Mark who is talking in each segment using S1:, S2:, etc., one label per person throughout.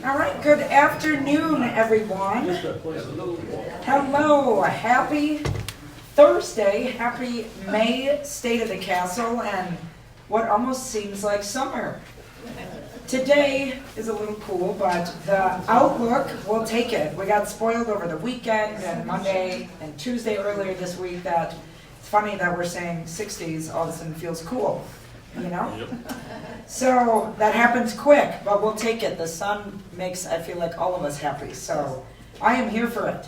S1: All right, good afternoon, everyone. Hello, happy Thursday, happy May State of the Castle, and what almost seems like summer. Today is a little cool, but the outlook, we'll take it. We got spoiled over the weekend and Monday and Tuesday earlier this week that it's funny that we're saying 60s all of a sudden feels cool, you know? Yep. So that happens quick, but we'll take it. The sun makes, I feel like, all of us happy, so I am here for it.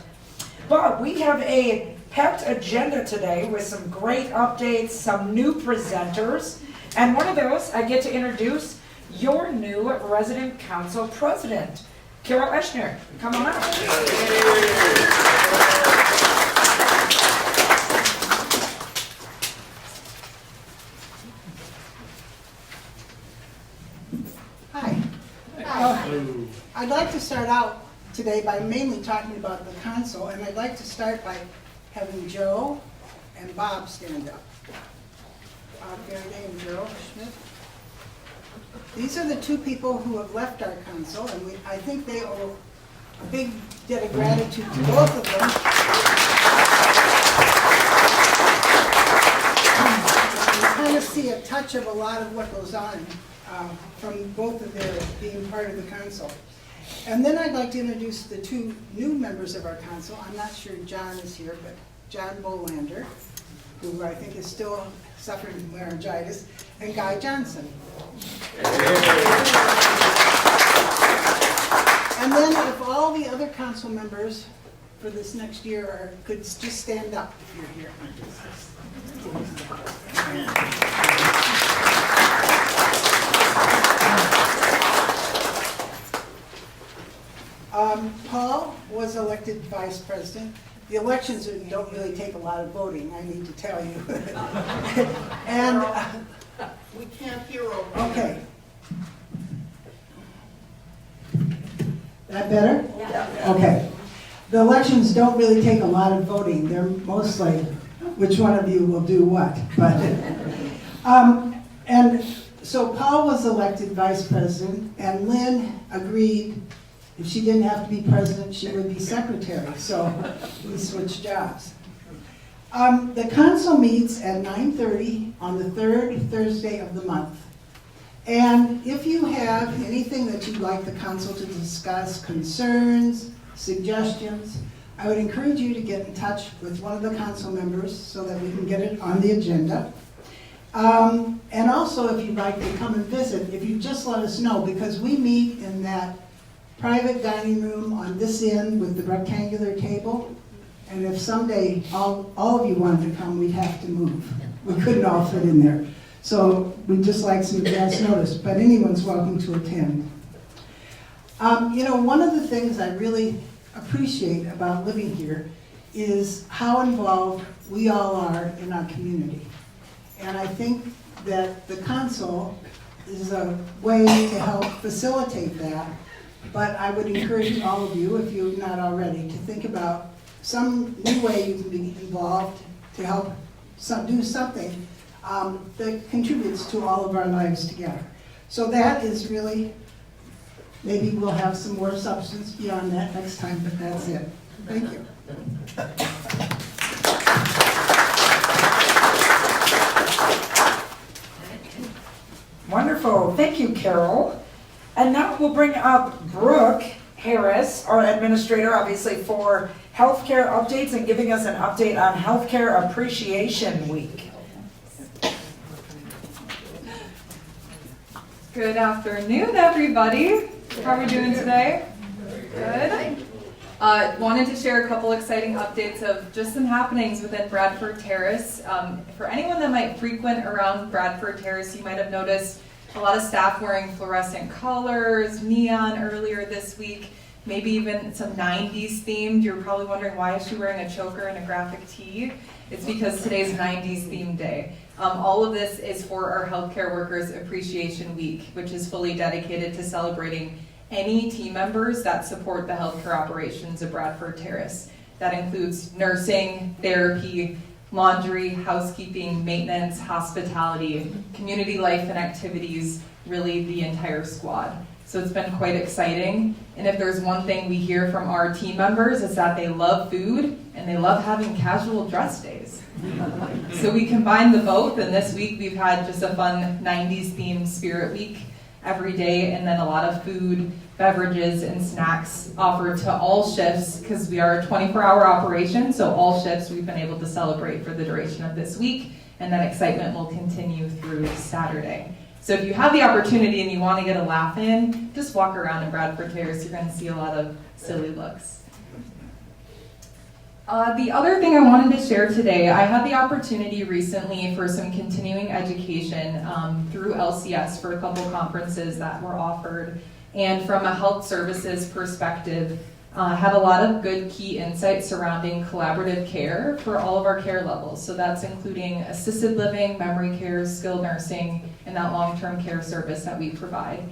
S1: But we have a packed agenda today with some great updates, some new presenters, and one of those I get to introduce your new resident council president, Carol Eschner. Come on up.
S2: Hi. I'd like to start out today by mainly talking about the council, and I'd like to start by having Joe and Bob stand up. Bob Faraday and Joe Schmidt. These are the two people who have left our council, and I think they owe a big debt of gratitude to both of them. You kind of see a touch of a lot of what goes on from both of their being part of the council. And then I'd like to introduce the two new members of our council. I'm not sure John is here, but John Bolander, who I think is still suffering from laryngitis, and Guy Johnson. And then if all the other council members for this next year could just stand up if you're here. Paul was elected vice president. The elections don't really take a lot of voting, I need to tell you. And
S3: we can't hear over.
S2: Okay. That better? Yeah. Okay. The elections don't really take a lot of voting. They're mostly which one of you will do what. But and so Paul was elected vice president, and Lynn agreed if she didn't have to be president, she would be secretary. So we switched jobs. The council meets at 9:30 on the third Thursday of the month. And if you have anything that you'd like the council to discuss, concerns, suggestions, I would encourage you to get in touch with one of the council members so that we can get it on the agenda. And also, if you'd like to come and visit, if you just let us know, because we meet in that private dining room on this end with the rectangular table. And if someday all of you wanted to come, we'd have to move. We couldn't all fit in there. So we'd just like some advance notice, but anyone's welcome to attend. You know, one of the things I really appreciate about living here is how involved we all are in our community. And I think that the council is a way to help facilitate that. But I would encourage all of you, if you're not already, to think about some new way you can be involved to help do something that contributes to all of our lives together. So that is really, maybe we'll have some more substance beyond that next time, but that's it. Thank you.
S1: Wonderful, thank you, Carol. And now we'll bring up Brooke Harris, our administrator, obviously, for healthcare updates and giving us an update on Healthcare Appreciation Week.
S4: Good afternoon, everybody. How are we doing today? Good. Wanted to share a couple exciting updates of just some happenings within Bradford Terrace. For anyone that might frequent around Bradford Terrace, you might have noticed a lot of staff wearing fluorescent colors, neon earlier this week, maybe even some 90s themed. You're probably wondering, why is she wearing a choker and a graphic tee? It's because today's 90s themed day. All of this is for our Healthcare Workers Appreciation Week, which is fully dedicated to celebrating any team members that support the healthcare operations of Bradford Terrace. That includes nursing, therapy, laundry, housekeeping, maintenance, hospitality, community life and activities, really the entire squad. So it's been quite exciting. And if there's one thing we hear from our team members, it's that they love food and they love having casual dress days. So we combine the both, and this week we've had just a fun 90s themed Spirit Week every day, and then a lot of food, beverages, and snacks offered to all shifts, because we are a 24-hour operation, so all shifts we've been able to celebrate for the duration of this week, and that excitement will continue through Saturday. So if you have the opportunity and you want to get a laugh in, just walk around in Bradford Terrace. You're going to see a lot of silly looks. The other thing I wanted to share today, I had the opportunity recently for some continuing education through LCS for a couple conferences that were offered. And from a health services perspective, had a lot of good key insights surrounding collaborative care for all of our care levels. So that's including assisted living, memory care, skilled nursing, and that long-term care service that we provide.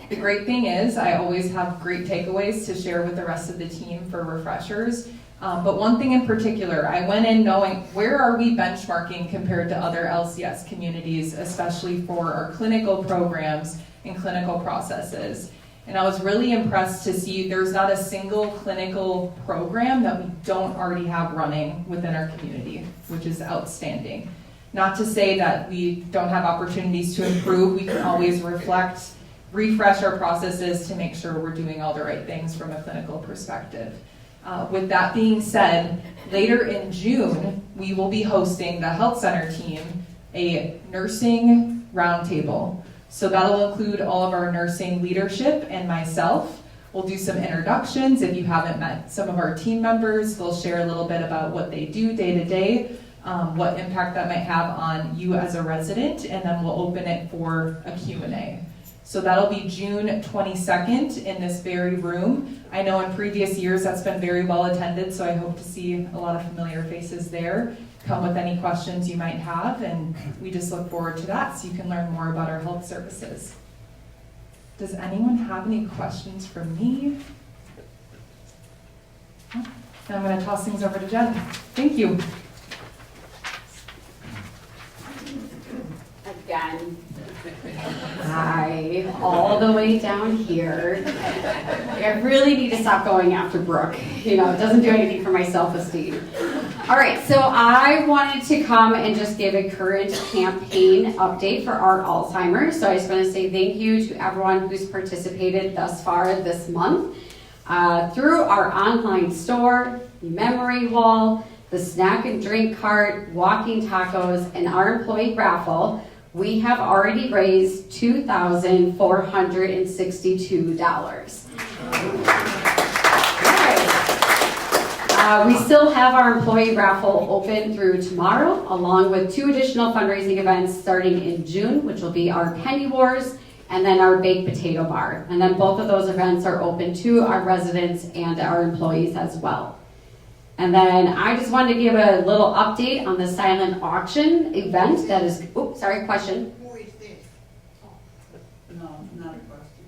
S4: The great thing is I always have great takeaways to share with the rest of the team for refreshers. But one thing in particular, I went in knowing where are we benchmarking compared to other LCS communities, especially for our clinical programs and clinical processes. And I was really impressed to see there's not a single clinical program that we don't already have running within our community, which is outstanding. Not to say that we don't have opportunities to improve. We can always refresh our processes to make sure we're doing all the right things from a clinical perspective. With that being said, later in June, we will be hosting the health center team a nursing roundtable. So that'll include all of our nursing leadership and myself. We'll do some introductions. If you haven't met some of our team members, they'll share a little bit about what they do day to day, what impact that might have on you as a resident, and then we'll open it for a Q&A. So that'll be June 22nd in this very room. I know in previous years that's been very well attended, so I hope to see a lot of familiar faces there. Come with any questions you might have, and we just look forward to that so you can learn more about our health services. Does anyone have any questions for me? No? Then I'm going to toss things over to Jen. Thank you.
S5: Again. Hi, all the way down here. I really need to stop going after Brooke. You know, it doesn't do anything for my self-esteem. All right, so I wanted to come and just give a current campaign update for our Alzheimer's. So I just want to say thank you to everyone who's participated thus far this month. Through our online store, memory wall, the snack and drink cart, walking tacos, and our employee raffle, we have already raised $2,462. We still have our employee raffle open through tomorrow, along with 2 additional fundraising events starting in June, which will be our Penny Wars and then our Baked Potato Bar. And then both of those events are open to our residents and our employees as well. And then I just wanted to give a little update on the silent auction event that is, question?
S3: Who is this?
S2: No, not a question.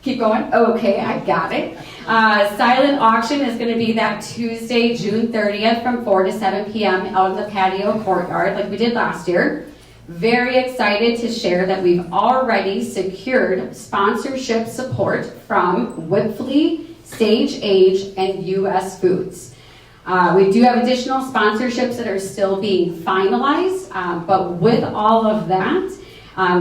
S5: Keep going? Okay, I got it. Silent auction is going to be that Tuesday, June 30th from 4 to 7 p.m. out in the patio courtyard like we did last year. Very excited to share that we've already secured sponsorship support from Whipfly, Sage Age, and US Foods. We do have additional sponsorships that are still being finalized, but with all of that,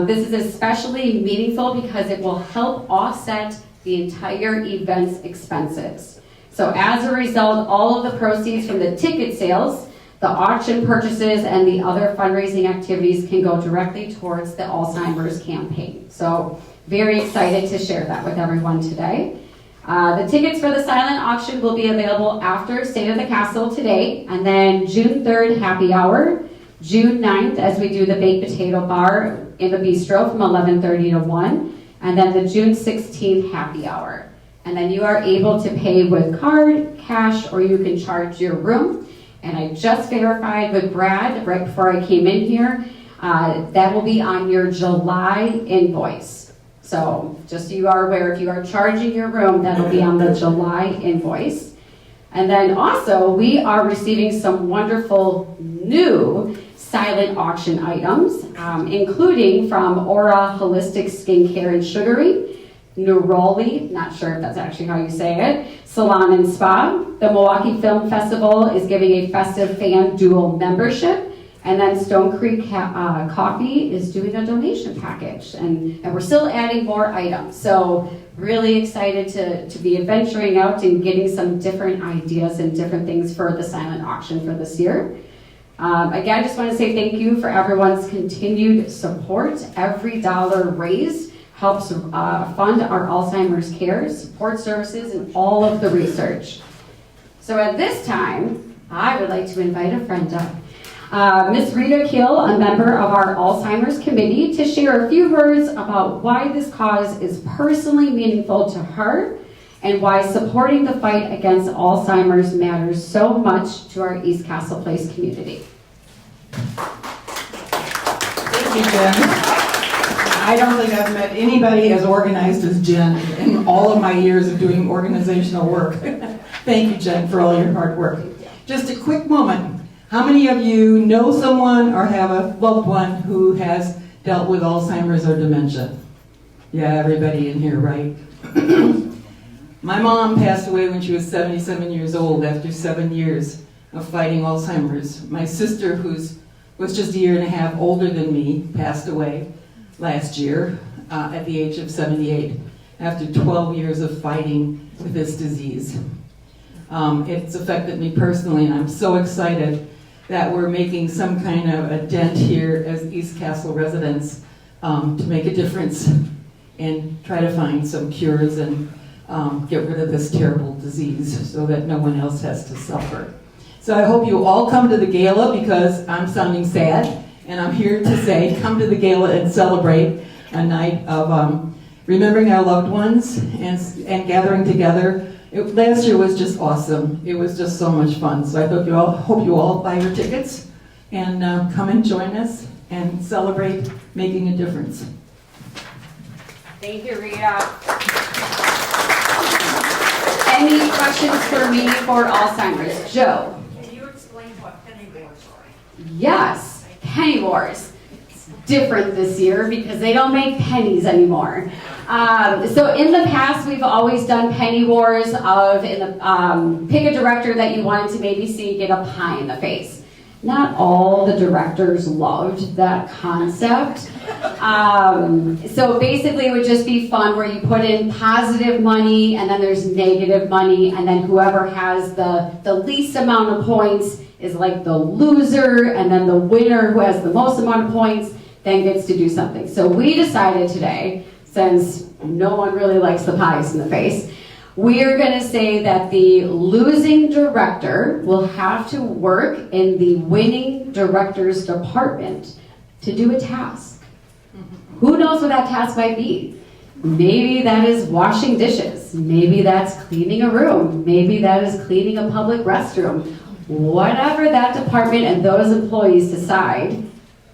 S5: this is especially meaningful because it will help offset the entire event's expenses. So as a result, all of the proceeds from the ticket sales, the auction purchases, and the other fundraising activities can go directly towards the Alzheimer's campaign. So very excited to share that with everyone today. The tickets for the silent auction will be available after State of the Castle today, and then June 3rd, happy hour, June 9th, as we do the Baked Potato Bar in the Bistro from 11:30 to 1, and then the June 16th, happy hour. And then you are able to pay with card, cash, or you can charge your room. And I just verified with Brad right before I came in here, that will be on your July invoice. So just so you are aware, if you are charging your room, that'll be on the July invoice. And then also, we are receiving some wonderful new silent auction items, including from Aura Holistic Skincare and Sugaring, Neroli, not sure if that's actually how you say it, Salon and Spa. The Milwaukee Film Festival is giving a festive fan dual membership. And then Stone Creek Coffee is doing a donation package. And we're still adding more items. So really excited to be adventuring out and getting some different ideas and different things for the silent auction for this year. Again, I just want to say thank you for everyone's continued support. Every dollar raised helps fund our Alzheimer's care, support services, and all of the research. So at this time, I would like to invite a friend up. Ms. Rita Keel, a member of our Alzheimer's Committee, to share a few words about why this cause is personally meaningful to her and why supporting the fight against Alzheimer's matters so much to our East Castle Place community.
S3: Thank you, Jen. I don't think I've met anybody as organized as Jen in all of my years of doing organizational work. Thank you, Jen, for all your hard work. Just a quick moment. How many of you know someone or have a loved one who has dealt with Alzheimer's or dementia? Yeah, everybody in here, right? My mom passed away when she was 77 years old after 7 years of fighting Alzheimer's. My sister, who was just a year and a half older than me, passed away last year at the age of 78 after 12 years of fighting with this disease. It's affected me personally, and I'm so excited that we're making some kind of a dent here as East Castle residents to make a difference and try to find some cures and get rid of this terrible disease so that no one else has to suffer. So I hope you all come to the gala, because I'm sounding sad, and I'm here to say come to the gala and celebrate a night of remembering our loved ones and gathering together. Last year was just awesome. It was just so much fun. So I hope you all buy your tickets and come and join us and celebrate making a difference.
S5: Thank you, Rita. Any questions for me for Alzheimer's? Joe?
S3: Can you explain what penny wars are?
S5: Yes, penny wars. Different this year because they don't make pennies anymore. So in the past, we've always done penny wars of pick a director that you wanted to maybe see get a pie in the face. Not all the directors loved that concept. So basically it would just be fun where you put in positive money and then there's negative money, and then whoever has the least amount of points is like the loser, and then the winner who has the most amount of points then gets to do something. So we decided today, since no one really likes the pies in the face, we are going to say that the losing director will have to work in the winning director's department to do a task. Who knows what that task might be? Maybe that is washing dishes. Maybe that's cleaning a room. Maybe that is cleaning a public restroom. Whatever that department and those employees decide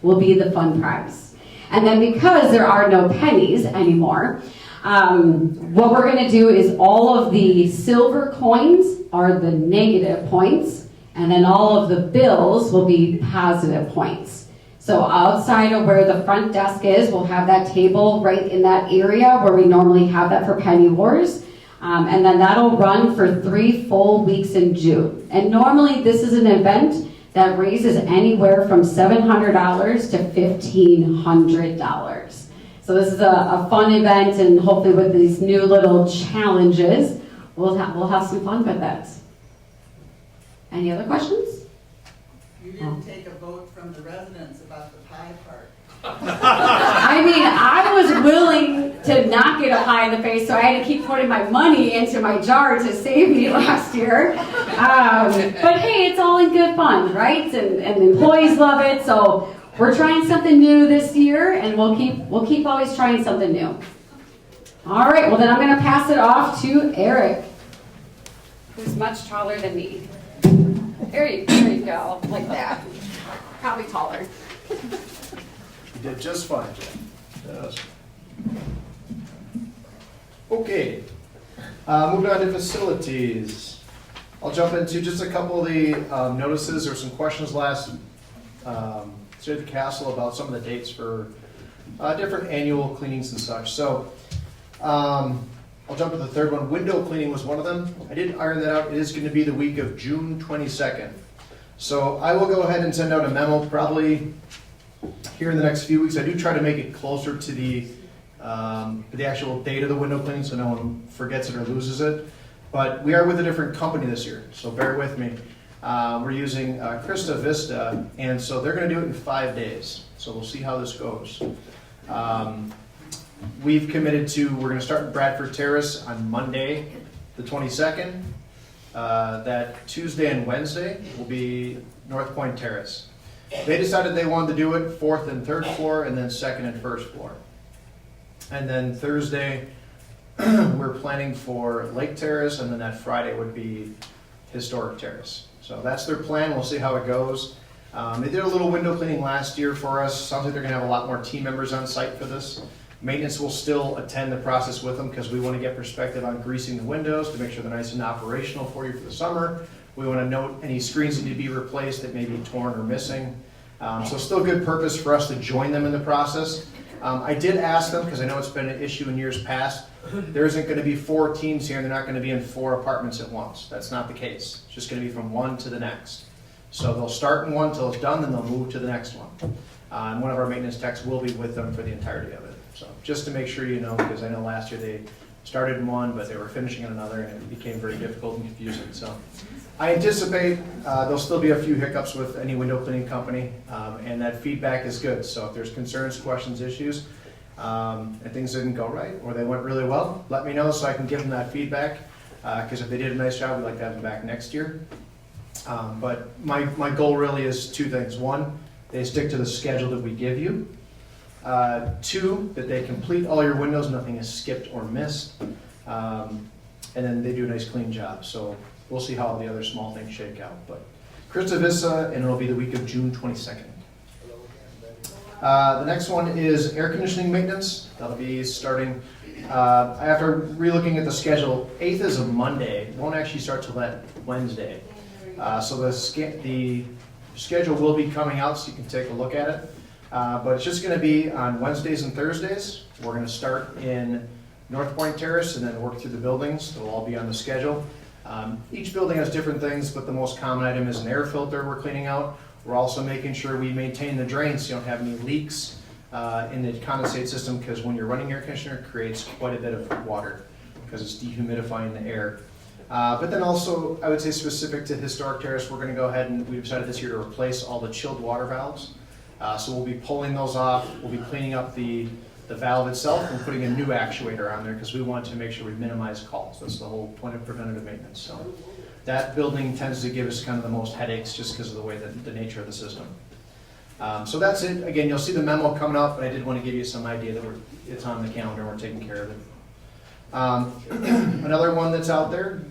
S5: will be the fun prize. And then because there are no pennies anymore, what we're going to do is all of the silver coins are the negative points, and then all of the bills will be positive points. So outside of where the front desk is, we'll have that table right in that area where we normally have that for penny wars. And then that'll run for 3 full weeks in June. And normally this is an event that raises anywhere from $700 to $1,500. So this is a fun event, and hopefully with these new little challenges, we'll have some fun with that. Any other questions?
S3: You didn't take a vote from the residents about the pie part.
S5: I mean, I was willing to not get a pie in the face, so I had to keep putting my money into my jar to save me last year. But hey, it's all in good fun, right? And the employees love it, so we're trying something new this year, and we'll keep always trying something new. All right, well then I'm going to pass it off to Eric, who's much taller than me. There you go, like that. Probably taller.
S6: You did just fine, Jen. Yes. Okay, moving on to facilities. I'll jump into just a couple of the notices. There were some questions last State of the Castle about some of the dates for different annual cleanings and such. So I'll jump to the third one. Window cleaning was one of them. I did iron that out. It is going to be the week of June 22nd. So I will go ahead and send out a memo probably here in the next few weeks. I do try to make it closer to the actual date of the window cleaning so no one forgets it or loses it. But we are with a different company this year, so bear with me. We're using Krista Vista, and so they're going to do it in 5 days. So we'll see how this goes. We've committed to, we're going to start Bradford Terrace on Monday, the 22nd. That Tuesday and Wednesday will be North Point Terrace. They decided they wanted to do it 4th and 3rd floor, and then 2nd and 1st floor. And then Thursday, we're planning for Lake Terrace, and then that Friday would be Historic Terrace. So that's their plan. We'll see how it goes. They did a little window cleaning last year for us. Sounds like they're going to have a lot more team members on site for this. Maintenance will still attend the process with them because we want to get perspective on greasing the windows to make sure they're nice and operational for you for the summer. We want to note any screens that need to be replaced that may be torn or missing. So still good purpose for us to join them in the process. I did ask them, because I know it's been an issue in years past, there isn't going to be 4 teams here and they're not going to be in 4 apartments at once. That's not the case. It's just going to be from one to the next. So they'll start in one till it's done, then they'll move to the next one. And one of our maintenance techs will be with them for the entirety of it. So just to make sure you know, because I know last year they started in one, but they were finishing in another, and it became very difficult and confusing. So I anticipate there'll still be a few hiccups with any window cleaning company, and that feedback is good. So if there's concerns, questions, issues, and things didn't go right, or they went really well, let me know so I can give them that feedback, because if they did a nice job, we'd like to have them back next year. But my goal really is 2 things. 1, they stick to the schedule that we give you. 2, that they complete all your windows, nothing is skipped or missed, and then they do a nice clean job. So we'll see how all the other small things shake out. But Krista Vista, and it'll be the week of June 22nd. The next one is air conditioning maintenance. That'll be starting, after relooking at the schedule, 8th is a Monday. It won't actually start till that Wednesday. So the schedule will be coming out so you can take a look at it. But it's just going to be on Wednesdays and Thursdays. We're going to start in North Point Terrace and then work through the buildings. They'll all be on the schedule. Each building has different things, but the most common item is an air filter we're cleaning out. We're also making sure we maintain the drains so you don't have any leaks in the condensate system, because when you're running air conditioner, it creates quite a bit of water because it's dehumidifying the air. But then also, I would say specific to Historic Terrace, we're going to go ahead and we decided this year to replace all the chilled water valves. So we'll be pulling those off. We'll be cleaning up the valve itself and putting a new actuator on there because we want to make sure we minimize calls. That's the whole point of preventative maintenance. So that building tends to give us kind of the most headaches just because of the way that the nature of the system. So that's it. Again, you'll see the memo coming up, but I did want to give you some idea that it's on the calendar and we're taking care of it. Another one that's out there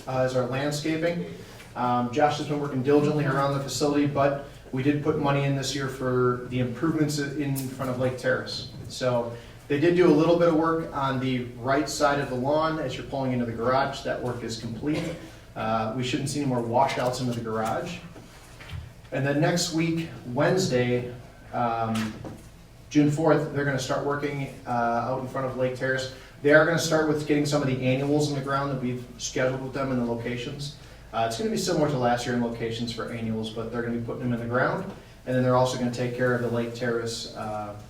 S6: is our landscaping. Josh has been working diligently around the facility, but we did put money in this year for the improvements in front of Lake Terrace. So they did do a little bit of work on the right side of the lawn as you're pulling into the garage. That work is complete. We shouldn't see any more washouts into the garage. And then next week, Wednesday, June 4th, they're going to start working out in front of Lake Terrace. They are going to start with getting some of the annuals in the ground that we've scheduled with them in the locations. It's going to be similar to last year in locations for annuals, but they're going to be putting them in the ground. And then they're also going to take care of the Lake Terrace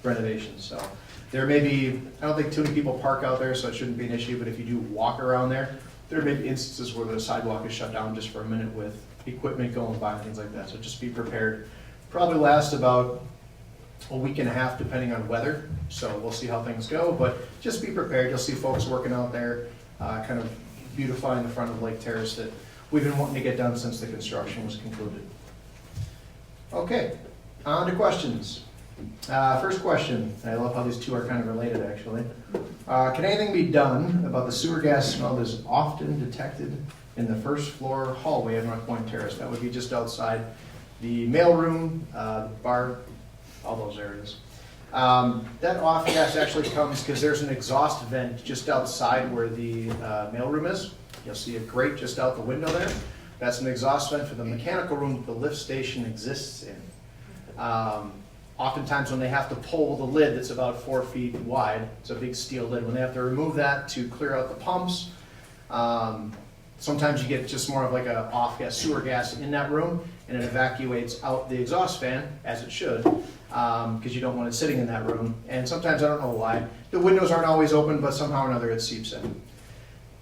S6: renovations. So there may be, I don't think too many people park out there, so it shouldn't be an issue, but if you do walk around there, there may be instances where the sidewalk is shut down just for a minute with equipment going by and things like that. So just be prepared. Probably last about a week and a half depending on weather. So we'll see how things go, but just be prepared. You'll see folks working out there, kind of beautifying the front of Lake Terrace that we've been wanting to get done since the construction was concluded. Okay, on to questions. First question, I love how these two are kind of related actually. Can anything be done about the sewer gas smell that is often detected in the first floor hallway of North Point Terrace? That would be just outside the mailroom, bar, all those areas. That off gas actually comes because there's an exhaust vent just outside where the mailroom is. You'll see a grate just out the window there. That's an exhaust vent for the mechanical room that the lift station exists in. Oftentimes when they have to pull the lid that's about 4 feet wide, it's a big steel lid, when they have to remove that to clear out the pumps, sometimes you get just more of like a off gas, sewer gas in that room, and it evacuates out the exhaust fan, as it should, because you don't want it sitting in that room. And sometimes, I don't know why, the windows aren't always open, but somehow or another it seeps in.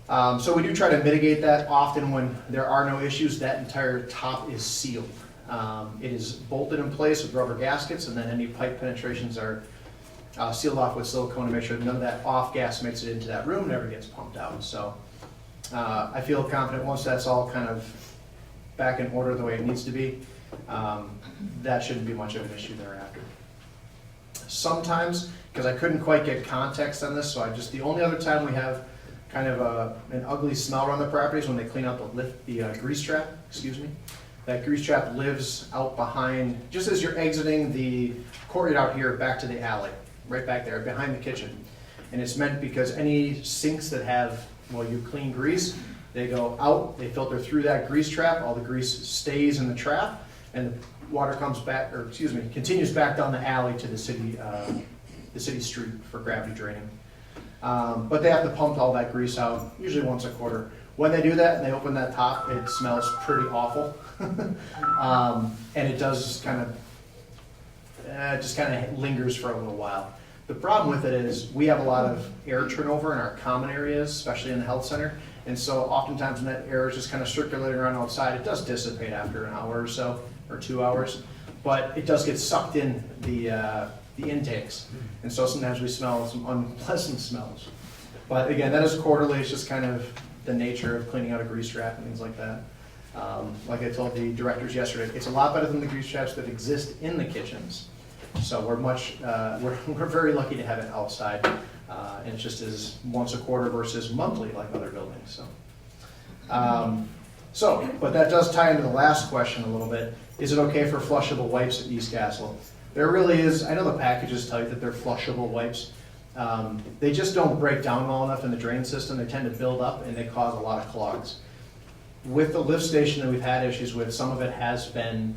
S6: So we do try to mitigate that. Often when there are no issues, that entire top is sealed. It is bolted in place with rubber gaskets, and then any pipe penetrations are sealed off with silicone to make sure none of that off gas makes it into that room, never gets pumped out. So I feel confident once that's all kind of back in order the way it needs to be, that shouldn't be much of an issue thereafter. Sometimes, because I couldn't quite get context on this, so the only other time we have kind of an ugly smell around the property is when they clean out the grease trap, excuse me. That grease trap lives out behind, just as you're exiting the courtyard out here back to the alley, right back there, behind the kitchen. And it's meant because any sinks that have, well, you clean grease, they go out, they filter through that grease trap, all the grease stays in the trap, and the water comes back, or excuse me, continues back down the alley to the city street for gravity draining. But they have to pump all that grease out, usually once a quarter. When they do that and they open that top, it smells pretty awful. And it does just kind of lingers for a little while. The problem with it is we have a lot of air turnover in our common areas, especially in the health center. And so oftentimes when that air is just kind of circulating around outside, it does dissipate after an hour or so, or 2 hours. But it does get sucked in the intakes. And so sometimes we smell some unpleasant smells. But again, that is quarterly. It's just kind of the nature of cleaning out a grease trap and things like that. Like I told the directors yesterday, it's a lot better than the grease traps that exist in the kitchens. So we're very lucky to have it outside, and it just is once a quarter versus monthly like other buildings. But that does tie into the last question a little bit. Is it okay for flushable wipes at East Castle? There really is. I know the packages tell you that they're flushable wipes. They just don't break down well enough in the drain system. They tend to build up and they cause a lot of clogs. With the lift station that we've had issues with, some of it has been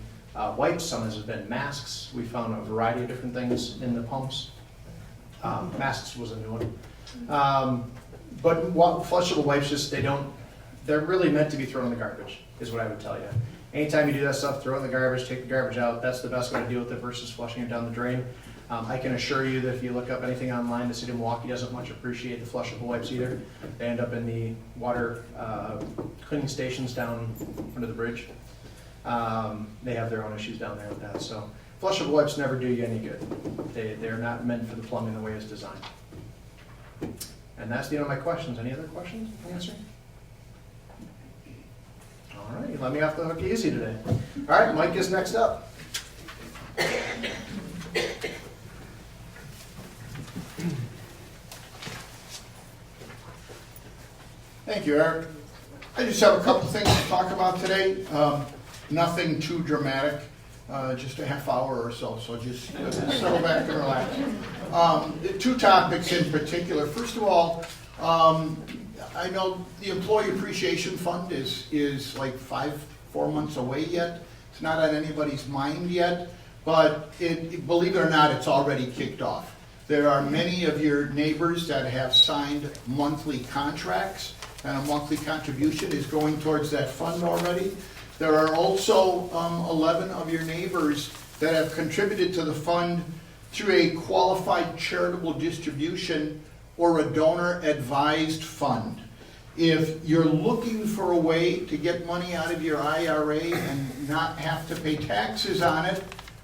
S6: wipes, some has been masks. We found a variety of different things in the pumps. Masks was a new one. But flushable wipes, they're really meant to be thrown in the garbage, is what I would tell you. Anytime you do that stuff, throw it in the garbage, take the garbage out. That's the best way to deal with it versus flushing it down the drain. I can assure you that if you look up anything online, the city of Milwaukee doesn't much appreciate the flushable wipes either. They end up in the water cleaning stations down under the bridge. They have their own issues down there with that. So flushable wipes never do you any good. They're not meant for the plumbing the way it's designed. And that's the end of my questions. Any other questions to answer? All right, you let me off the hook easy today. All right, Mike is next up.
S7: Thank you, Eric. I just have a couple things to talk about today. Nothing too dramatic, just a half hour or so, so just settle back and relax. Two topics in particular. First of all, I know the Employee Appreciation Fund is like 4 months away yet. It's not on anybody's mind yet, but believe it or not, it's already kicked off. There are many of your neighbors that have signed monthly contracts, and a monthly contribution is going towards that fund already. There are also 11 of your neighbors that have contributed to the fund through a qualified charitable distribution or a donor-advised fund. If you're looking for a way to get money out of your IRA and not have to pay taxes on it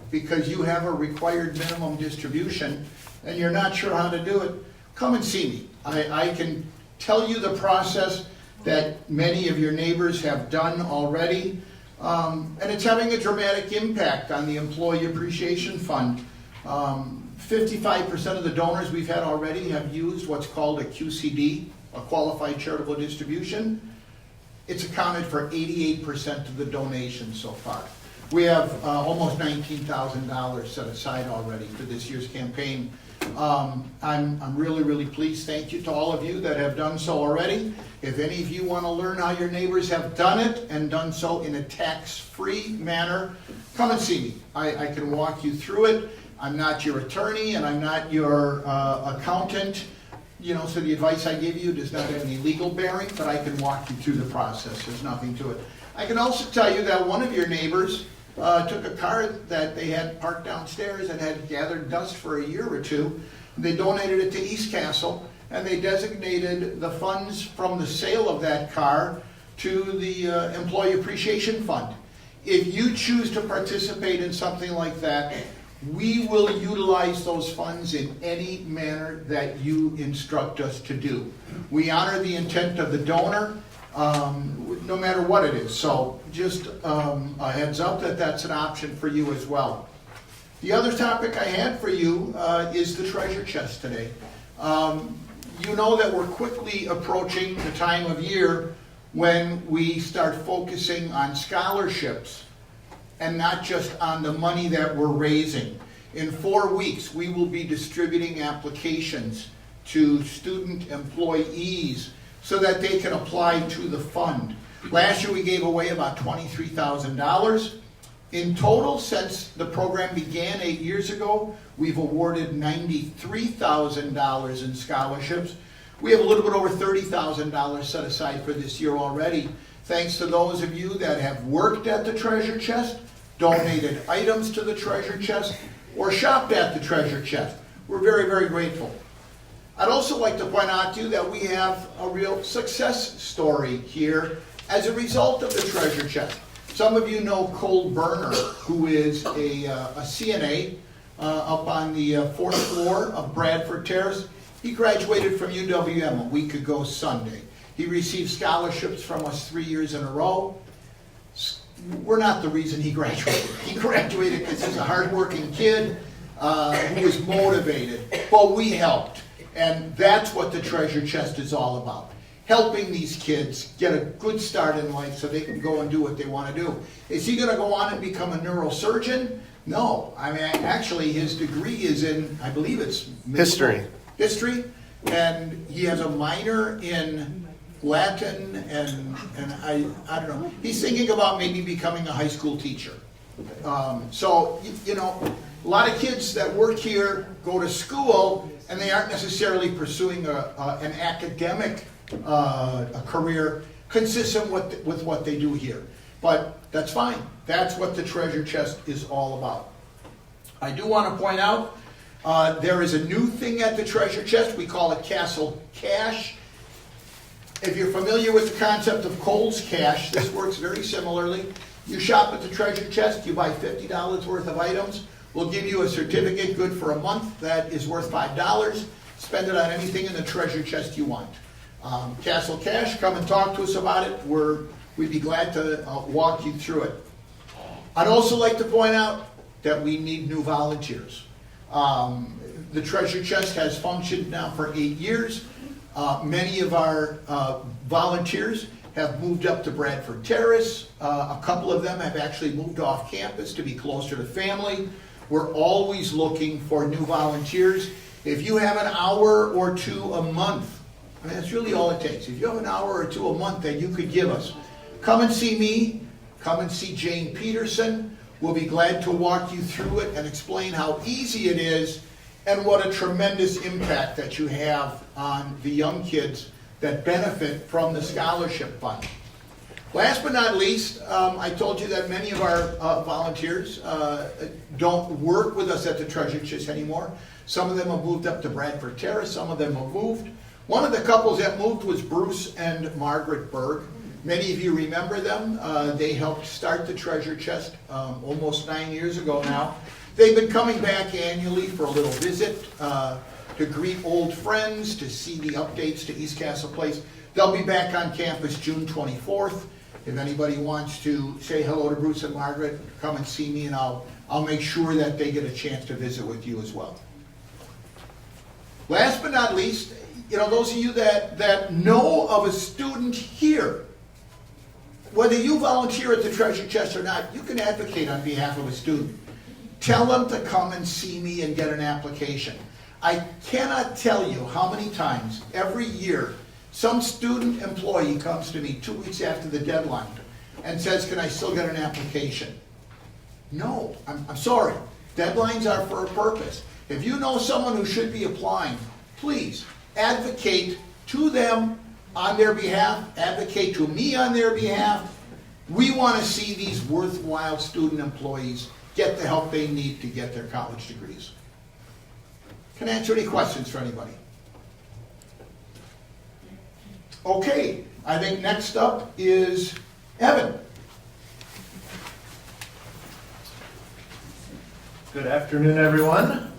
S7: because you have a required minimum distribution and you're not sure how to do it, come and see me. I can tell you the process that many of your neighbors have done already, and it's having a dramatic impact on the Employee Appreciation Fund. 55% of the donors we've had already have used what's called a QCD, a Qualified Charitable Distribution. It's accounted for 88% of the donations so far. We have almost $19,000 set aside already for this year's campaign. I'm really, really pleased. Thank you to all of you that have done so already. If any of you want to learn how your neighbors have done it and done so in a tax-free manner, come and see me. I can walk you through it. I'm not your attorney and I'm not your accountant, so the advice I give you does not have any legal bearing, but I can walk you through the process. There's nothing to it. I can also tell you that one of your neighbors took a car that they had parked downstairs and had gathered dust for a year or two. They donated it to East Castle, and they designated the funds from the sale of that car to the Employee Appreciation Fund. If you choose to participate in something like that, we will utilize those funds in any manner that you instruct us to do. We honor the intent of the donor, no matter what it is. So just a heads up that that's an option for you as well. The other topic I had for you is the treasure chest today. You know that we're quickly approaching the time of year when we start focusing on scholarships and not just on the money that we're raising. In 4 weeks, we will be distributing applications to student employees so that they can apply to the fund. Last year we gave away about $23,000. In total, since the program began 8 years ago, we've awarded $93,000 in scholarships. We have a little bit over $30,000 set aside for this year already, thanks to those of you that have worked at the treasure chest, donated items to the treasure chest, or shopped at the treasure chest. We're very, very grateful. I'd also like to point out to you that we have a real success story here as a result of the treasure chest. Some of you know Cole Berner, who is a CNA up on the 4th floor of Bradford Terrace. He graduated from UWM a week ago Sunday. He received scholarships from us 3 years in a row. We're not the reason he graduated. He graduated because he's a hardworking kid who was motivated, but we helped. And that's what the treasure chest is all about. Helping these kids get a good start in life so they can go and do what they want to do. Is he going to go on and become a neurosurgeon? No. I mean, actually, his degree is in, I believe it's
S8: history.
S7: History, and he has a minor in Latin, and I don't know. He's thinking about maybe becoming a high school teacher. So, a lot of kids that work here go to school, and they aren't necessarily pursuing an academic a career consistent with what they do here. But that's fine. That's what the treasure chest is all about. I do want to point out there is a new thing at the treasure chest. We call it Castle Cash. If you're familiar with the concept of Kohl's Cash, this works very similarly. You shop at the treasure chest, you buy $50 worth of items. We'll give you a certificate good for a month that is worth $5. Spend it on anything in the treasure chest you want. Castle Cash, come and talk to us about it. We'd be glad to walk you through it. I'd also like to point out that we need new volunteers. The treasure chest has functioned now for 8 years. Many of our volunteers have moved up to Bradford Terrace. A couple of them have actually moved off campus to be closer to family. We're always looking for new volunteers. If you have an hour or two a month, I mean, that's really all it takes. If you have an hour or two a month that you could give us, come and see me, come and see Jane Peterson. We'll be glad to walk you through it and explain how easy it is and what a tremendous impact that you have on the young kids that benefit from the scholarship fund. Last but not least, I told you that many of our volunteers don't work with us at the treasure chest anymore. Some of them have moved up to Bradford Terrace, some of them have moved. One of the couples that moved was Bruce and Margaret Berg. Many of you remember them. They helped start the treasure chest almost 9 years ago now. They've been coming back annually for a little visit, to greet old friends, to see the updates to East Castle Place. They'll be back on campus June 24th. If anybody wants to say hello to Bruce and Margaret, come and see me, and I'll make sure that they get a chance to visit with you as well. Last but not least, those of you that know of a student here, whether you volunteer at the treasure chest or not, you can advocate on behalf of a student. Tell them to come and see me and get an application. I cannot tell you how many times every year some student employee comes to me 2 weeks after the deadline and says, can I still get an application? No, I'm sorry. Deadlines are for a purpose. If you know someone who should be applying, please advocate to them on their behalf, advocate to me on their behalf. We want to see these worthwhile student employees get the help they need to get their college degrees. Can I answer any questions for anybody? Okay, I think next up is Evan.
S8: Good afternoon, everyone.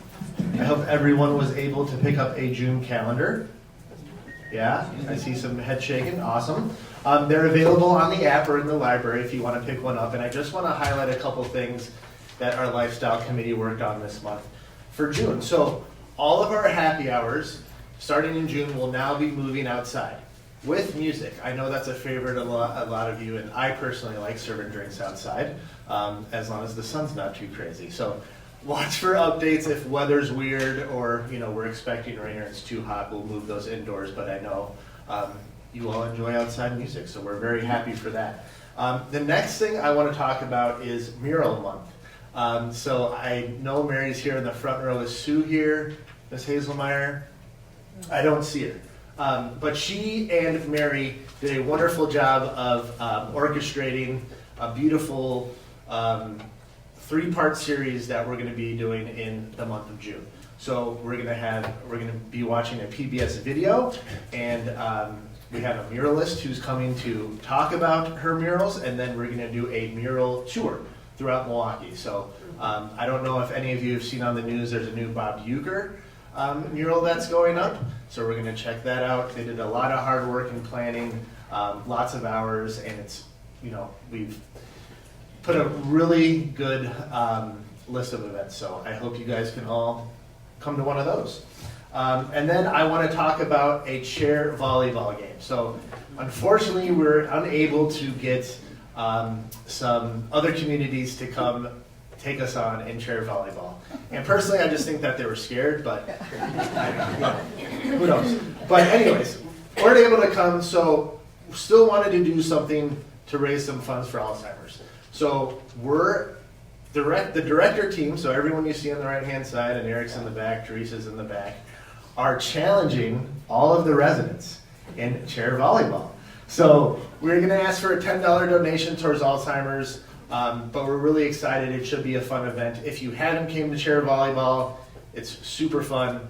S8: I hope everyone was able to pick up a June calendar. Yeah, I see some head shaking. Awesome. They're available on the app or in the library if you want to pick one up. And I just want to highlight a couple things that our lifestyle committee worked on this month for June. So all of our happy hours starting in June will now be moving outside with music. I know that's a favorite of a lot of you, and I personally like serving drinks outside as long as the sun's not too crazy. So watch for updates if weather's weird or we're expecting rain or it's too hot. We'll move those indoors, but I know you all enjoy outside music, so we're very happy for that. The next thing I want to talk about is Mural Month. So I know Mary's here in the front row. Is Sue here? Miss Hazelmeyer? I don't see her. But she and Mary did a wonderful job of orchestrating a beautiful 3-part series that we're going to be doing in the month of June. So we're going to be watching a PBS video, and we have a muralist who's coming to talk about her murals, and then we're going to do a mural tour throughout Milwaukee. So I don't know if any of you have seen on the news, there's a new Bob Uecker mural that's going up. So we're going to check that out. They did a lot of hard work in planning, lots of hours, and it's, we've put a really good list of events. So I hope you guys can all come to one of those. And then I want to talk about a chair volleyball game. So unfortunately, we're unable to get some other communities to come take us on in chair volleyball. And personally, I just think that they were scared, but who knows? But anyways, weren't able to come, so still wanted to do something to raise some funds for Alzheimer's. So we're the director team, so everyone you see on the right-hand side, and Eric's in the back, Teresa's in the back, are challenging all of the residents in chair volleyball. So we're going to ask for a $10 donation towards Alzheimer's. But we're really excited. It should be a fun event. If you haven't came to chair volleyball, it's super fun.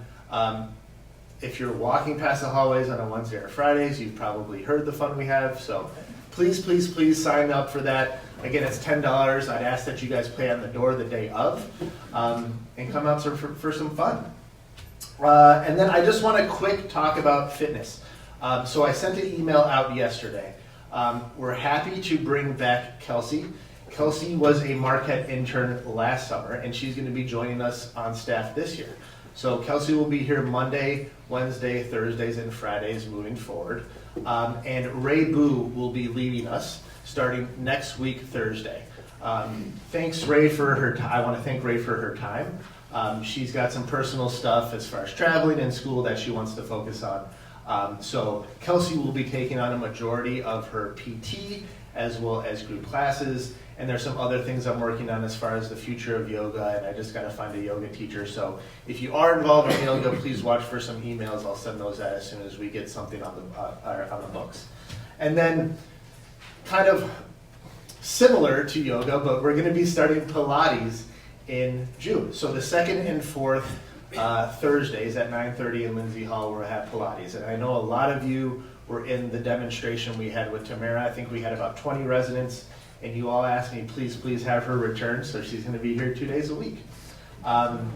S8: If you're walking past the hallways on a Wednesday or Fridays, you've probably heard the fun we have. So please, please, please sign up for that. Again, it's $10. I'd ask that you guys play on the door the day of and come out for some fun. And then I just want to quick talk about fitness. So I sent an email out yesterday. We're happy to bring back Kelsey. Kelsey was a Marquette intern last summer, and she's going to be joining us on staff this year. So Kelsey will be here Monday, Wednesday, Thursdays, and Fridays moving forward. And Ray Boo will be leaving us starting next week, Thursday. Thanks, Ray, for her time. I want to thank Ray for her time. She's got some personal stuff as far as traveling and school that she wants to focus on. So Kelsey will be taking on a majority of her PT as well as group classes. And there's some other things I'm working on as far as the future of yoga, and I just got to find a yoga teacher. So if you are involved in yoga, please watch for some emails. I'll send those out as soon as we get something on the books. And then kind of similar to yoga, but we're going to be starting Pilates in June. So the 2nd and 4th Thursdays at 9:30 in Lindsay Hall, we'll have Pilates. And I know a lot of you were in the demonstration we had with Tamara. I think we had about 20 residents. And you all asked me, please, please have her return, so she's going to be here 2 days a week. And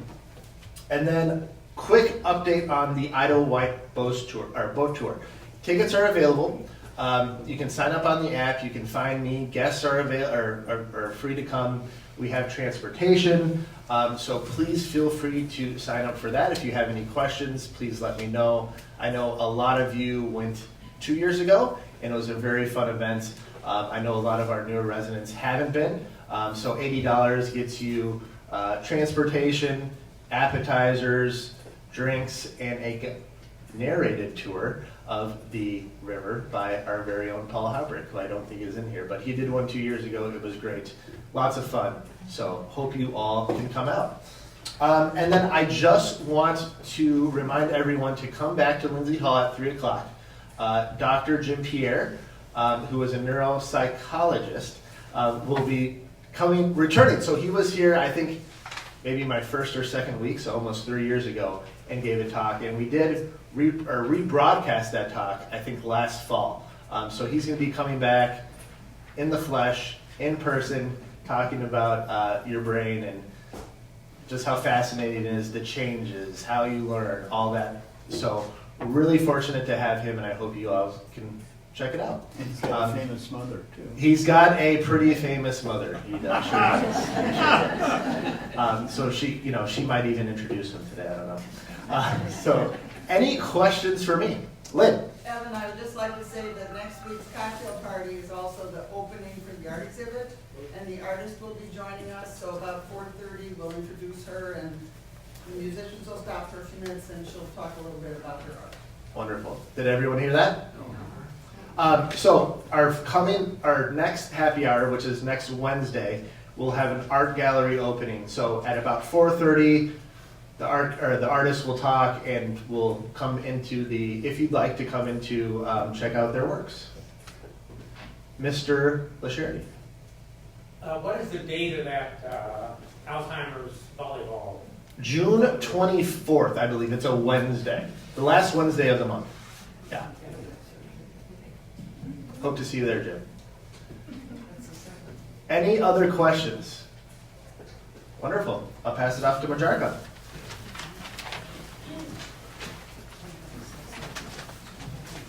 S8: then, quick update on the Idle White boat tour. Tickets are available. You can sign up on the app. You can find me. Guests are free to come. We have transportation, so please feel free to sign up for that. If you have any questions, please let me know. I know a lot of you went 2 years ago, and it was a very fun event. I know a lot of our newer residents haven't been, so $80 gets you transportation, appetizers, drinks, and narrated tour of the river by our very own Paul Haubrick, who I don't think is in here, but he did one 2 years ago. It was great. Lots of fun. So hope you all can come out. And then I just want to remind everyone to come back to Lindsay Hall at 3 o'clock. Dr. Jim Pierre, who is a neuropsychologist, will be returning. So he was here, I think, maybe my first or second week, so almost 3 years ago, and gave a talk. And we did rebroadcast that talk, I think, last fall. So he's going to be coming back in the flesh, in person, talking about your brain and just how fascinating it is, the changes, how you learn, all that. So we're really fortunate to have him, and I hope you all can check it out.
S7: And he's got a famous mother, too.
S8: He's got a pretty famous mother. He does. Sure does. So she might even introduce him today. I don't know. So, any questions for me, Lynn?
S9: Evan, I would just like to say that next week's cocktail party is also the opening for the art exhibit, and the artist will be joining us. So about 4:30, we'll introduce her, and the musicians will stop for a few minutes, and she'll talk a little bit about her art.
S8: Wonderful. Did everyone hear that? So our next happy hour, which is next Wednesday, we'll have an art gallery opening. So at about 4:30, the artist will talk, and we'll come into if you'd like to come into check out their works. Mr. LaCharity.
S10: What is the date of that Alzheimer's volleyball?
S8: June 24th, I believe. It's a Wednesday. The last Wednesday of the month. Yeah. Hope to see you there, Jim. Any other questions? Wonderful. I'll pass it off to Majarka.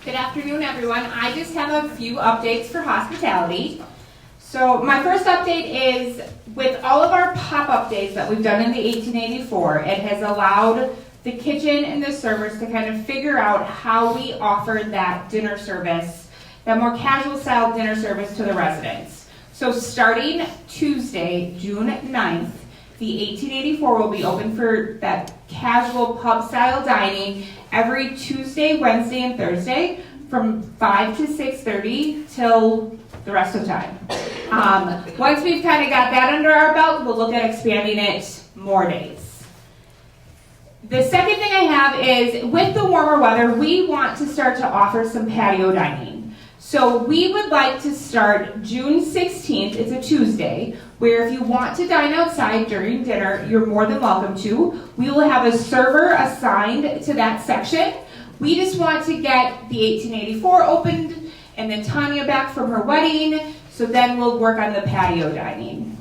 S11: Good afternoon, everyone. I just have a few updates for hospitality. So my first update is with all of our pop-up days that we've done in the 1884, it has allowed the kitchen and the servers to kind of figure out how we offer that dinner service, that more casual style dinner service to the residents. So starting Tuesday, June 9th, the 1884 will be open for that casual pub style dining every Tuesday, Wednesday, and Thursday from 5 to 6:30 till the rest of the time. Once we've kind of got that under our belt, we'll look at expanding it more days. The second thing I have is with the warmer weather, we want to start to offer some patio dining. So we would like to start June 16th, it's a Tuesday, where if you want to dine outside during dinner, you're more than welcome to. We will have a server assigned to that section. We just want to get the 1884 opened and then Tanya back from her wedding, so then we'll work on the patio dining.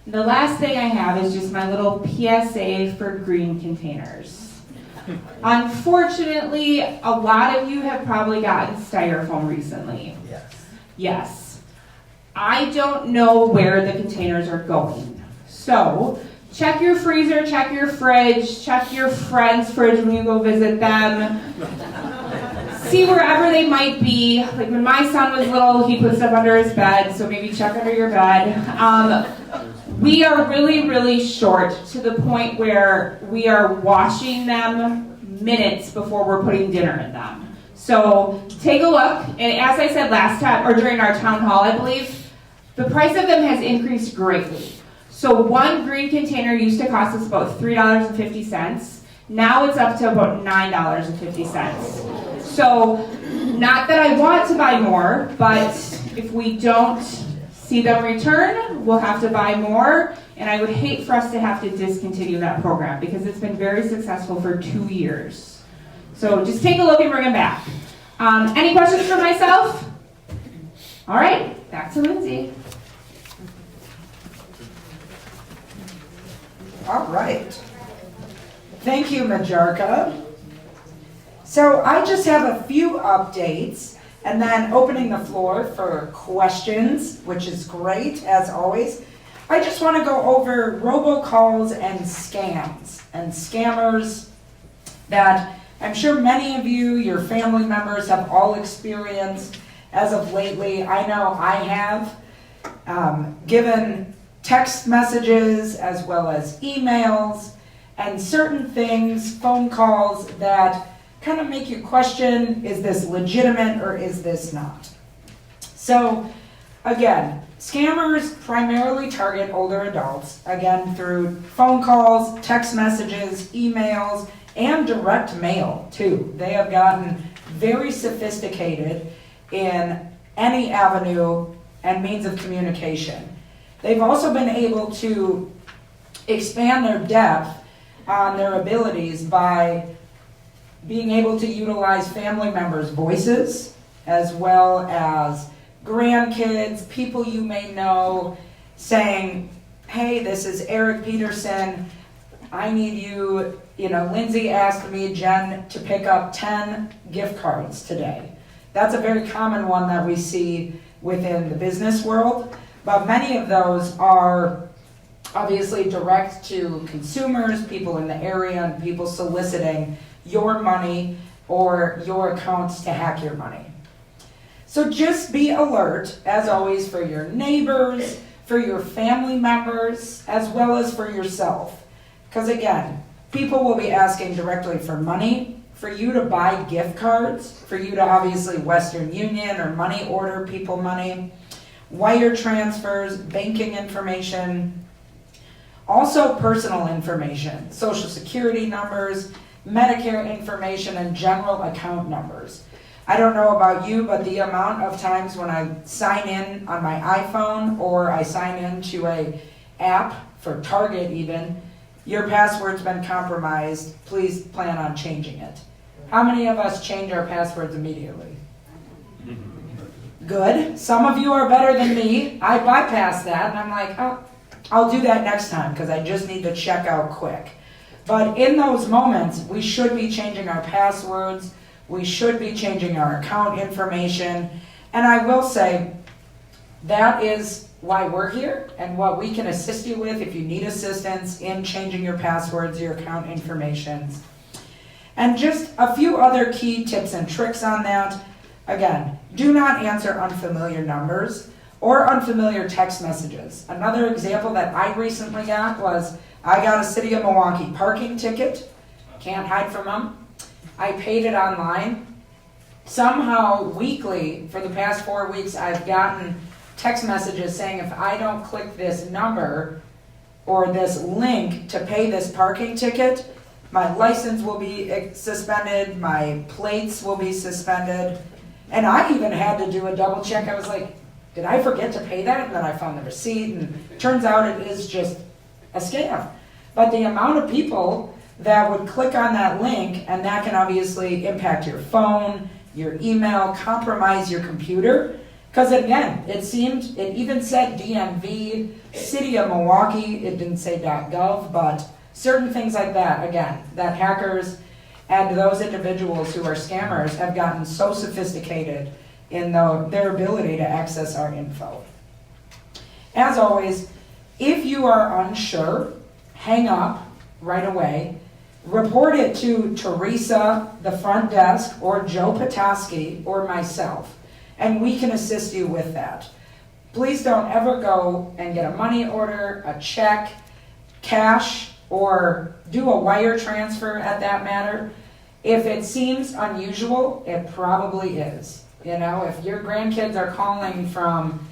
S11: The last thing I have is just my little PSA for green containers. Unfortunately, a lot of you have probably gotten styrofoam recently. Yes. I don't know where the containers are going. So, check your freezer, check your fridge, check your friend's fridge when you go visit them. See wherever they might be. Like when my son was little, he put stuff under his bed, so maybe check under your bed. We are really, really short to the point where we are washing them minutes before we're putting dinner in them. So take a look, and as I said last time, or during our town hall, I believe, the price of them has increased greatly. So one green container used to cost us about $3.50. Now it's up to about $9.50. So, not that I want to buy more, but if we don't see them return, we'll have to buy more, and I would hate for us to have to discontinue that program because it's been very successful for 2 years. So just take a look and bring them back. Any questions for myself? All right, back to Lindsay.
S1: All right. Thank you, Majarka. So I just have a few updates and then opening the floor for questions, which is great, as always. I just want to go over robocalls and scams and scammers that I'm sure many of you, your family members, have all experienced as of lately. I know I have, given text messages as well as emails and certain things, phone calls that kind of make you question, is this legitimate or is this not? So again, scammers primarily target older adults, again through phone calls, text messages, emails, and direct mail too. They have gotten very sophisticated in any avenue and means of communication. They've also been able to expand their depth on their abilities by being able to utilize family members' voices, as well as grandkids, people you may know, saying, hey, this is Eric Peterson, I need you, Lindsay asked me, Jen, to pick up 10 gift cards today. That's a very common one that we see within the business world, but many of those are obviously direct to consumers, people in the area, and people soliciting your money or your accounts to hack your money. So just be alert, as always, for your neighbors, for your family members, as well as for yourself. Because again, people will be asking directly for money, for you to buy gift cards, for you to obviously Western Union or money order people money, wire transfers, banking information, also personal information, social security numbers, Medicare information, and general account numbers. I don't know about you, but the amount of times when I sign in on my iPhone or I sign into a app for Target even, your password's been compromised, please plan on changing it. How many of us change our passwords immediately? Good. Some of you are better than me. I bypass that and I'm like, oh, I'll do that next time because I just need to check out quick. But in those moments, we should be changing our passwords, we should be changing our account information, and I will say that is why we're here and what we can assist you with if you need assistance in changing your passwords, your account information. And just a few other key tips and tricks on that. Again, do not answer unfamiliar numbers or unfamiliar text messages. Another example that I recently got was I got a City of Milwaukee parking ticket. Can't hide from them. I paid it online. Somehow, weekly, for the past 4 weeks, I've gotten text messages saying if I don't click this number or this link to pay this parking ticket, my license will be suspended, my plates will be suspended. And I even had to do a double check. I was like, did I forget to pay that? And then I found the receipt, and it turns out it is just a scam. But the amount of people that would click on that link, and that can obviously impact your phone, your email, compromise your computer. Because again, it even said DMV, City of Milwaukee, it didn't say .gov, but certain things like that, again, that hackers and those individuals who are scammers have gotten so sophisticated in their ability to access our info. As always, if you are unsure, hang up right away. Report it to Teresa, the front desk, or Joe Petoskey, or myself, and we can assist you with that. Please don't ever go and get a money order, a check, cash, or do a wire transfer at that matter. If it seems unusual, it probably is. If your grandkids are calling from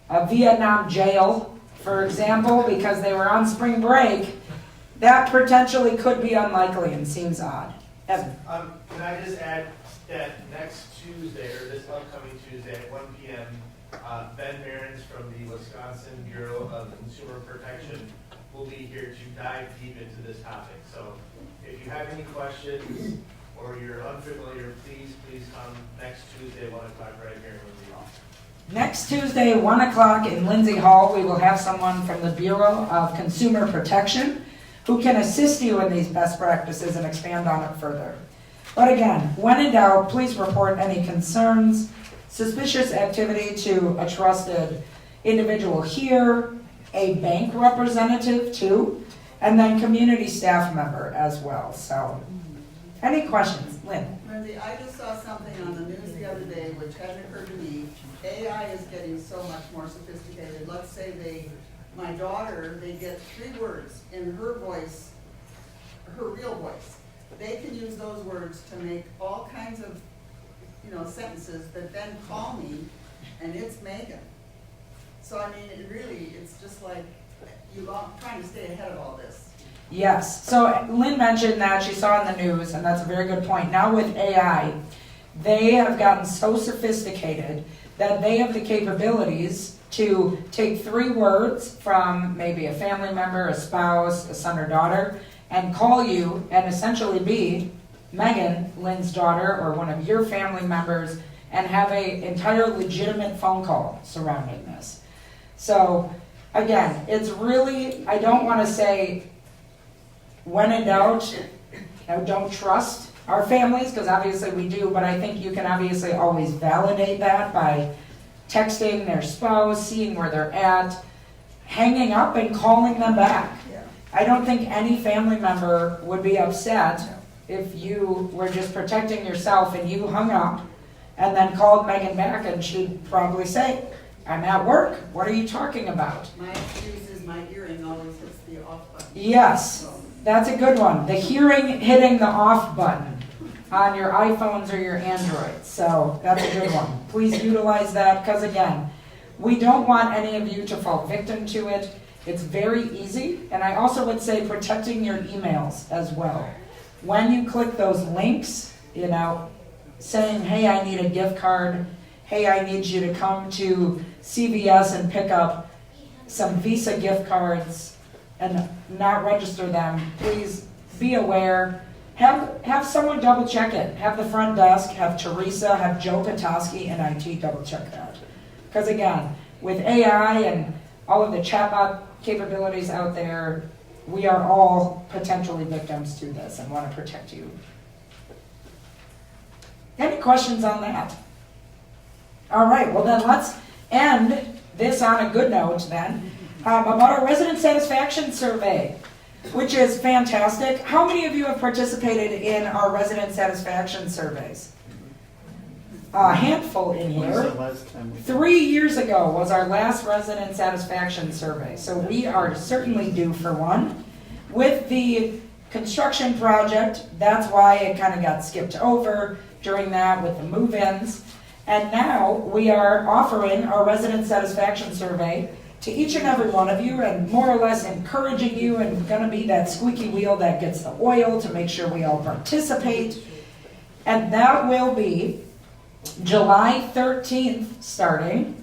S1: a Vietnam jail, for example, because they were on spring break, that potentially could be unlikely and seems odd. Evan.
S8: Can I just add that next Tuesday, or this upcoming Tuesday at 1 p.m., Ben Marins from the Wisconsin Bureau of Consumer Protection will be here to dive deep into this topic. So if you have any questions or you're unfamiliar, please come next Tuesday, 1 o'clock, right here in Lindsay Hall.
S1: Next Tuesday, 1 o'clock in Lindsay Hall, we will have someone from the Bureau of Consumer Protection who can assist you in these best practices and expand on it further. But again, when in doubt, please report any concerns, suspicious activity to a trusted individual here, a bank representative too, and then community staff member as well. So, any questions? Lynn?
S9: Lindsay, I just saw something on the news the other day which hadn't occurred to me. AI is getting so much more sophisticated. Let's say my daughter, they get 3 words in her voice, her real voice. They can use those words to make all kinds of, sentences that then call me, and it's Megan. So I mean, it's just like, trying to stay ahead of all this.
S1: Yes, so Lynn mentioned that she saw in the news, and that's a very good point. Now with AI, they have gotten so sophisticated that they have the capabilities to take 3 words from maybe a family member, a spouse, a son or daughter, and call you and essentially be Megan, Lynn's daughter, or one of your family members, and have an entire legitimate phone call surrounding this. So again, it's really, I don't want to say when in doubt, don't trust our families, because obviously we do, but I think you can obviously always validate that by texting their spouse, seeing where they're at, hanging up and calling them back.
S9: Yeah.
S1: I don't think any family member would be upset if you were just protecting yourself and you hung up and then called Megan back, and she'd probably say, I'm at work, what are you talking about?
S9: My excuse is my hearing always hits the off button.
S1: Yes, that's a good one. The hearing hitting the off button on your iPhones or your Androids. So that's a good one. Please utilize that, because again, we don't want any of you to fall victim to it. It's very easy. And I also would say protecting your emails as well. When you click those links, saying, hey, I need a gift card, hey, I need you to come to CVS and pick up some Visa gift cards and not register them, please be aware. Have someone double check it. Have the front desk, have Teresa, have Joe Petoskey in IT double check that. Because again, with AI and all of the chatbot capabilities out there, we are all potentially victims to this and want to protect you. Any questions on that? All right, well then let's end this on a good note then, about our resident satisfaction survey, which is fantastic. How many of you have participated in our resident satisfaction surveys? A handful in here. 3 years ago was our last resident satisfaction survey, so we are certainly due for one. With the construction project, that's why it kind of got skipped over during that with the move-ins. And now we are offering our resident satisfaction survey to each and every one of you, and more or less encouraging you, and going to be that squeaky wheel that gets the oil to make sure we all participate. And that will be July 13th starting,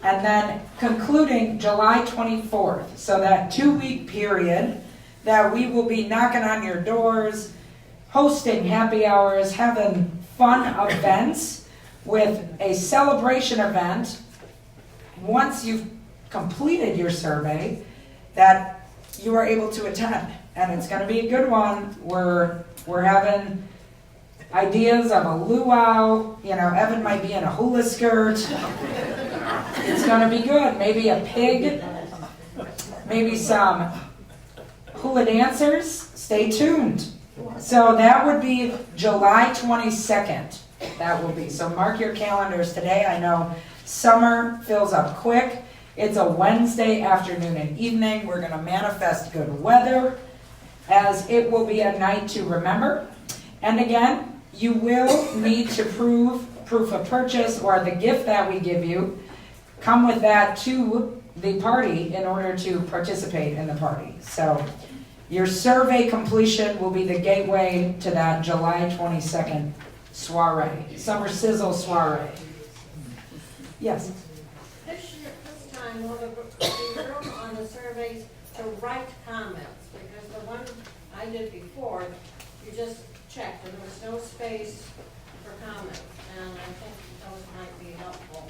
S1: and then concluding July 24th. So that 2-week period that we will be knocking on your doors, hosting happy hours, having fun events with a celebration event once you've completed your survey that you are able to attend. And it's going to be a good one. We're having ideas of a luau. Evan might be in a hula skirt. It's going to be good. Maybe a pig. Maybe some hula dancers. Stay tuned. So that would be July 22nd. That will be. So mark your calendars today. I know summer fills up quick. It's a Wednesday afternoon and evening. We're going to manifest good weather, as it will be a night to remember. And again, you will need to proof of purchase, or the gift that we give you, come with that to the party in order to participate in the party. So your survey completion will be the gateway to that July 22nd soiree, summer sizzle soiree. Yes?
S12: This time, will there be room on the surveys to write comments? Because the one I did before, you just checked, and there was no space for comments, and I think those might be helpful.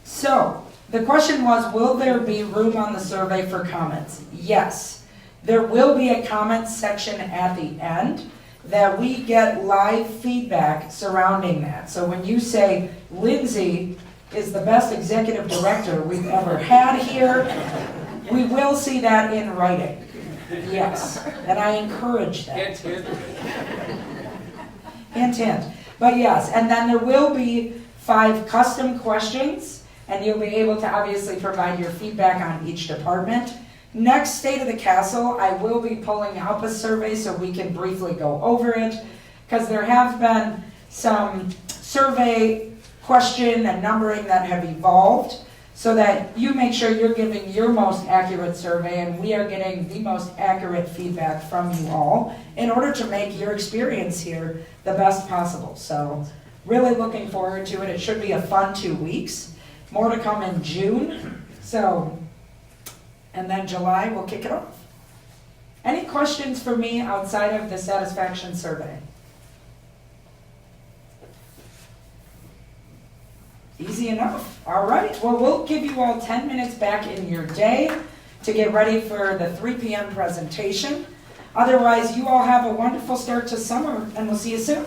S1: So, the question was, will there be room on the survey for comments? Yes. There will be a comment section at the end that we get live feedback surrounding that. So when you say, Lindsay is the best executive director we've ever had here, we will see that in writing. Yes, and I encourage that.
S10: Hint, hint.
S1: Hint, hint. But yes, and then there will be 5 custom questions, and you'll be able to obviously provide your feedback on each department. next State of the Castle, I will be pulling up a survey so we can briefly go over it, because there have been some survey question and numbering that have evolved, so that you make sure you're giving your most accurate survey and we are getting the most accurate feedback from you all in order to make your experience here the best possible. So really looking forward to it. It should be a fun 2 weeks. More to come in June. So, and then July we'll kick it off. Any questions for me outside of the satisfaction survey? Easy enough. All right. Well, we'll give you all 10 minutes back in your day to get ready for the 3 p.m. presentation. Otherwise, you all have a wonderful start to summer, and we'll see you soon.